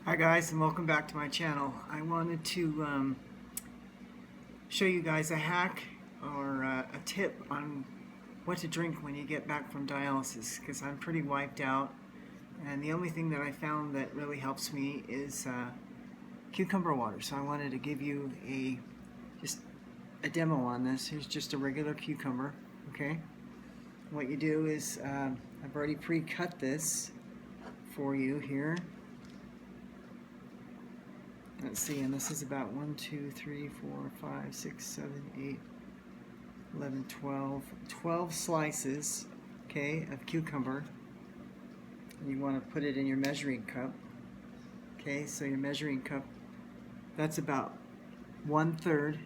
Hi guys, and welcome back to my channel. I wanted to show you guys a hack or a tip on what to drink when you get back from dialysis, because I'm pretty wiped out, and the only thing that I found that really helps me is cucumber water. So I wanted to give you just a demo on this. Here's just a regular cucumber. Okay, what you do is I've already pre-cut this for you here. Let's see, and this is about 1, 2, 3, 4, 5, 6, 7, 8, 11, 12 slices, okay, of cucumber. And you want to put it in your measuring cup. Okay, so your measuring cup, that's about 1/3.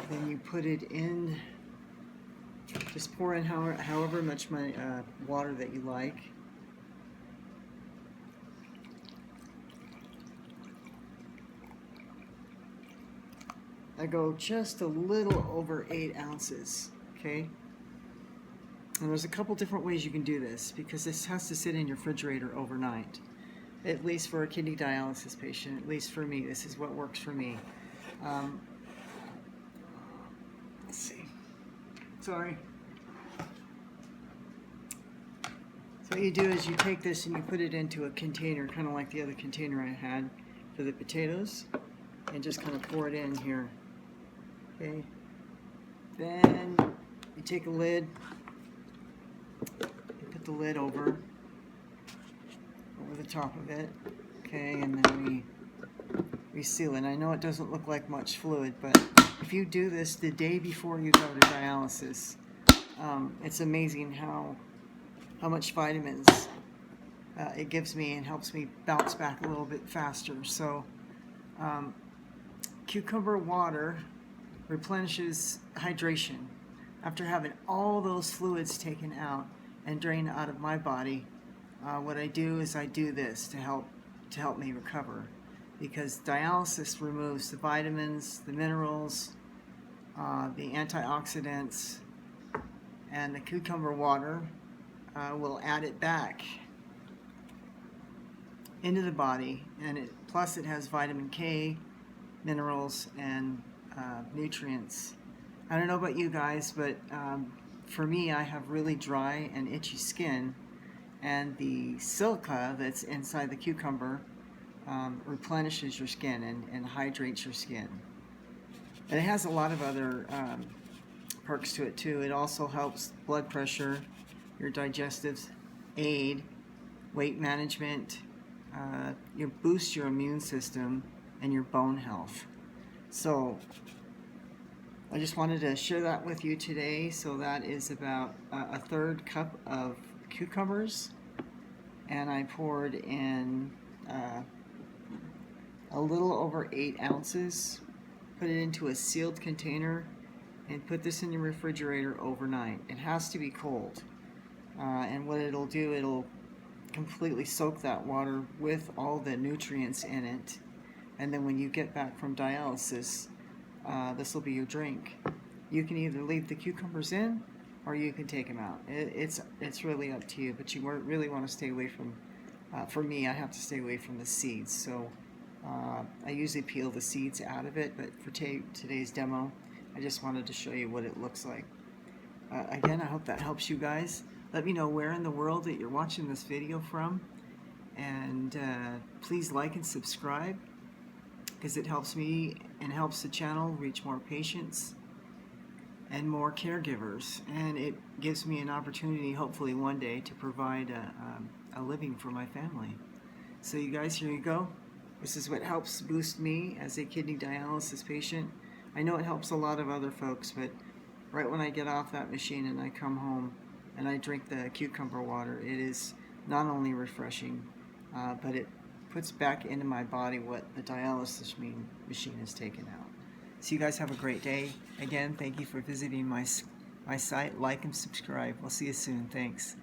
Then you put it in, just pour in however much water that you like. I go just a little over 8 ounces, okay? And there's a couple different ways you can do this, because this has to sit in your refrigerator overnight. At least for a kidney dialysis patient, at least for me, this is what works for me. Let's see. Sorry. So what you do is you take this and you put it into a container, kind of like the other container I had for the potatoes, and just kind of pour it in here. Okay, then you take a lid, you put the lid over the top of it, okay, and then we seal it. I know it doesn't look like much fluid, but if you do this the day before you go to dialysis, it's amazing how much vitamins it gives me and helps me bounce back a little bit faster. So cucumber water replenishes hydration. After having all those fluids taken out and drained out of my body, what I do is I do this to help me recover, because dialysis removes the vitamins, the minerals, the antioxidants, and the cucumber water will add it back into the body, and plus it has vitamin K, minerals, and nutrients. I don't know about you guys, but for me, I have really dry and itchy skin, and the silica that's inside the cucumber replenishes your skin and hydrates your skin. And it has a lot of other perks to it too. It also helps blood pressure, your digestive aid, weight management, you boost your immune system, and your bone health. So I just wanted to share that with you today. So that is about a 1/3 cup of cucumbers, and I poured in a little over 8 ounces, put it into a sealed container, and put this in your refrigerator overnight. It has to be cold, and what it'll do, it'll completely soak that water with all the nutrients in it, and then when you get back from dialysis, this will be your drink. You can either leave the cucumbers in, or you can take them out. It's really up to you, but you really want to stay away from, for me, I have to stay away from the seeds. So I usually peel the seeds out of it, but for today's demo, I just wanted to show you what it looks like. Again, I hope that helps you guys. Let me know where in the world that you're watching this video from, and please like and subscribe, because it helps me and helps the channel reach more patients and more caregivers, and it gives me an opportunity, hopefully one day, to provide a living for my family. So you guys, here you go. This is what helps boost me as a kidney dialysis patient. I know it helps a lot of other folks, but right when I get off that machine and I come home and I drink the cucumber water, it is not only refreshing, but it puts back into my body what the dialysis machine has taken out. So you guys have a great day. Again, thank you for visiting my site. Like and subscribe. We'll see you soon. Thanks.